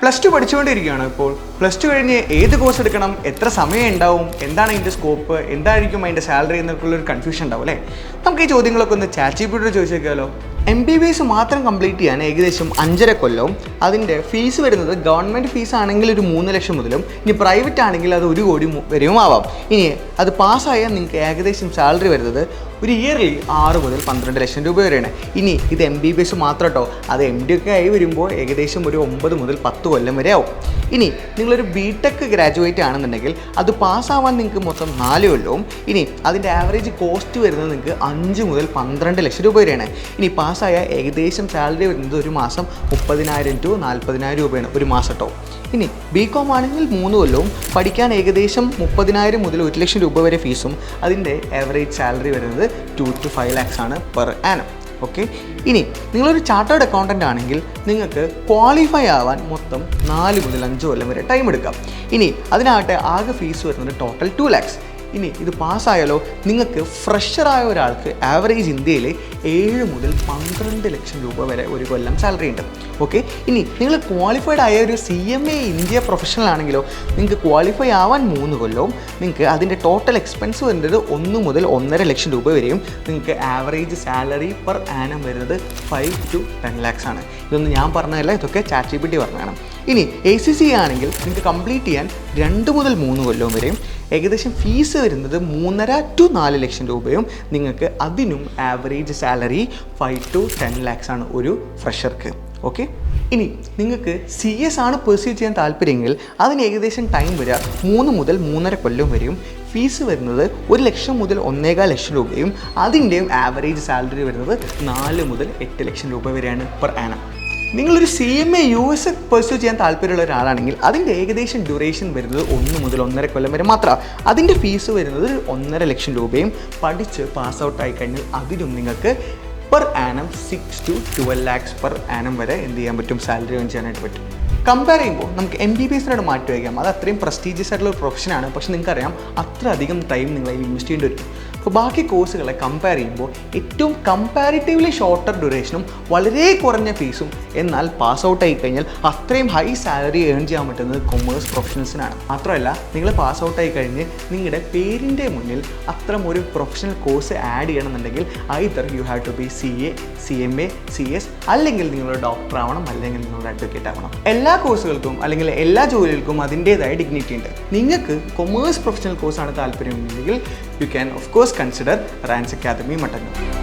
Plus two പഠിച്ചുകൊണ്ടിരിക്കുകയാണ്. ഇപ്പോൾ plus two കഴിഞ്ഞ് ഏത് കോഴ്സ് എടുക്കണം, എത്ര സമയം ഉണ്ടാവും, എന്താണ് അതിൻ്റെ സ്കോപ്പ്, എന്തായിരിക്കും അതിൻ്റെ സാലറി എന്നൊക്കെയുള്ളൊരു കൺഫ്യൂഷൻ ഉണ്ടാവും അല്ലേ? നമുക്ക് ഈ ചോദ്യങ്ങളൊക്കെ ഒന്ന് ചാറ്റ്ജിപിടിയോട് ചോദിച്ചേക്കാലോ. MBBS മാത്രം കംപ്ലീറ്റ് ചെയ്യാൻ ഏകദേശം 5.5 കൊല്ലവും അതിൻ്റെ ഫീസ് വരുന്നത് ഗവൺമെൻറ് ഫീസ് ആണെങ്കിൽ ഒരു 3 ലക്ഷം മുതലും ഇനി പ്രൈവറ്റ് ആണെങ്കിൽ അത് 1 കോടി വരെയും ആവാം. ഇനി അത് പാസ്സായാൽ നിങ്ങൾക്ക് ഏകദേശം സാലറി വരുന്നത് ഒരു ഇയർലി 6 മുതൽ 12 ലക്ഷം രൂപ വരെയാണ്. ഇനി ഇത് MBBS മാത്രം കേട്ടോ, അത് MD ഒക്കെ ആയി വരുമ്പോൾ ഏകദേശം ഒരു 9 മുതൽ 10 കൊല്ലം വരെ ആവും. ഇനി നിങ്ങളൊരു BTech ഗ്രാജുവേറ്റ് ആണെന്നുണ്ടെങ്കിൽ അത് പാസ്സാവാൻ നിങ്ങൾക്ക് മൊത്തം 4 കൊല്ലവും ഇനി അതിൻ്റെ ആവറേജ് കോസ്റ്റ് വരുന്നത് നിങ്ങൾക്ക് 5 മുതൽ 12 ലക്ഷം രൂപ വരെയാണ്. ഇനി പാസ്സായ ഏകദേശം സാലറി വരുന്നത് ഒരു മാസം 30,000 to 40,000 രൂപയാണ് ഒരു മാസം കേട്ടോ. ഇനി BCom ആണെങ്കിൽ 3 കൊല്ലവും പഠിക്കാൻ ഏകദേശം 30,000 മുതൽ 1 ലക്ഷം രൂപ വരെ ഫീസും അതിൻ്റെ ആവറേജ് സാലറി വരുന്നത് 2 to 5 lakhs ആണ് പെർ ആനം. ഓക്കെ, ഇനി നിങ്ങളൊരു ചാർട്ടേഡ് അക്കൗണ്ടൻ്റ് ആണെങ്കിൽ നിങ്ങൾക്ക് ക്വാളിഫൈ ആവാൻ മൊത്തം 4 മുതൽ 5 കൊല്ലം വരെ ടൈം എടുക്കാം. ഇനി അതിനാകട്ടെ ആകെ ഫീസ് വരുന്നത് ടോട്ടൽ 2 lakhs. ഇനി ഇത് പാസ്സായാലോ നിങ്ങൾക്ക് ഫ്രഷറായ ഒരാൾക്ക് ആവറേജ് ഇന്ത്യയിൽ 7 മുതൽ 12 ലക്ഷം രൂപ വരെ ഒരു കൊല്ലം സാലറി ഉണ്ട്. ഓക്കെ, ഇനി നിങ്ങൾ ക്വാളിഫൈഡ് ആയ ഒരു CMA ഇന്ത്യ പ്രൊഫഷണൽ ആണെങ്കിലോ നിങ്ങൾക്ക് ക്വാളിഫൈ ആവാൻ 3 കൊല്ലവും നിങ്ങൾക്ക് അതിൻ്റെ ടോട്ടൽ എക്സ്പെൻസ് വരുന്നത് 1 മുതൽ 1.5 ലക്ഷം രൂപ വരെയും നിങ്ങൾക്ക് ആവറേജ് സാലറി പെർ ആനം വരുന്നത് 5 to 10 lakhs ആണ്. ഇതൊന്നും ഞാൻ പറഞ്ഞതല്ല, ഇതൊക്കെ ChatGPT പറഞ്ഞതാണ്. ഇനി ACCA ആണെങ്കിൽ നിങ്ങൾക്ക് കംപ്ലീറ്റ് ചെയ്യാൻ 2 മുതൽ 3 കൊല്ലവും വരെയും ഏകദേശം ഫീസ് വരുന്നത് 3.5 to 4 ലക്ഷം രൂപയും നിങ്ങൾക്ക് അതിനും ആവറേജ് സാലറി 5 to 10 lakhs ആണ് ഒരു ഫ്രഷർക്ക്. ഓക്കെ, ഇനി നിങ്ങൾക്ക് CS ആണ് പെർസ്യൂ ചെയ്യാൻ താല്പര്യമെങ്കിൽ അതിന് ഏകദേശം ടൈം വരിക 3 മുതൽ 3.5 കൊല്ലം വരെയും ഫീസ് വരുന്നത് 1 ലക്ഷം മുതൽ 1.25 ലക്ഷം രൂപയും അതിൻ്റെയും ആവറേജ് സാലറി വരുന്നത് 4 മുതൽ 8 ലക്ഷം രൂപ വരെയാണ് പെർ ആനം. നിങ്ങളൊരു CMA US പെർസ്യൂ ചെയ്യാൻ താല്പര്യമുള്ള ഒരാളാണെങ്കിൽ അതിൻ്റെ ഏകദേശം ഡ്യൂറേഷൻ വരുന്നത് 1 മുതൽ 1.5 കൊല്ലം വരെ മാത്രമാണ്. അതിൻ്റെ ഫീസ് വരുന്നത് 1.5 ലക്ഷം രൂപയും പഠിച്ച് പാസ് ഔട്ട് ആയി കഴിഞ്ഞാൽ അതിനും നിങ്ങൾക്ക് per annum 6 to 12 lakhs per annum വരെ എന്ത് ചെയ്യാൻ പറ്റും, സാലറി ഏൺ ചെയ്യാനായിട്ട് പറ്റും. കമ്പയർ ചെയ്യുമ്പോൾ നമുക്ക് MBBSനോട് മാറ്റി വയ്ക്കാം. അത് അത്രയും പ്രസ്റ്റീജിയസ് ആയിട്ടുള്ള ഒരു പ്രൊഫഷനാണ്. പക്ഷെ നിങ്ങൾക്കറിയാം അത്ര അധികം ടൈം നിങ്ങൾ ഇൻവെസ്റ്റ് ചെയ്യേണ്ടി വരും. അപ്പോൾ ബാക്കി കോഴ്സുകളെ കമ്പയർ ചെയ്യുമ്പോൾ ഏറ്റവും കമ്പാരിറ്റീവ്ലി ഷോർട്ടർ ഡ്യൂറേഷനും വളരെ കുറഞ്ഞ ഫീസും എന്നാൽ പാസ് ഔട്ട് ആയി കഴിഞ്ഞാൽ അത്രയും ഹൈ സാലറി ഏൺ ചെയ്യാൻ പറ്റുന്നത് കൊമേഴ്സ് പ്രൊഫഷണൽസിനാണ്. മാത്രമല്ല നിങ്ങൾ പാസ് ഔട്ട് ആയി കഴിഞ്ഞ് നിങ്ങളുടെ പേരിൻ്റെ മുന്നിൽ അത്തരം ഒരു പ്രൊഫഷണൽ കോഴ്സ് ആഡ് ചെയ്യണമെന്നുണ്ടെങ്കിൽ either you have to be CA, CMA, CS അല്ലെങ്കിൽ നിങ്ങളൊരു ഡോക്ടർ ആവണം അല്ലെങ്കിൽ നിങ്ങളൊരു അഡ്വക്കേറ്റ് ആവണം. എല്ലാ കോഴ്സുകൾക്കും അല്ലെങ്കിൽ എല്ലാ ജോലികൾക്കും അതിൻ്റേതായ ഡിഗ്നിറ്റി ഉണ്ട്. നിങ്ങൾക്ക് കൊമേഴ്സ് പ്രൊഫഷണൽ കോഴ്സാണ് താല്പര്യമുണ്ടെങ്കിൽ you can of course consider Rans academy Mattannur.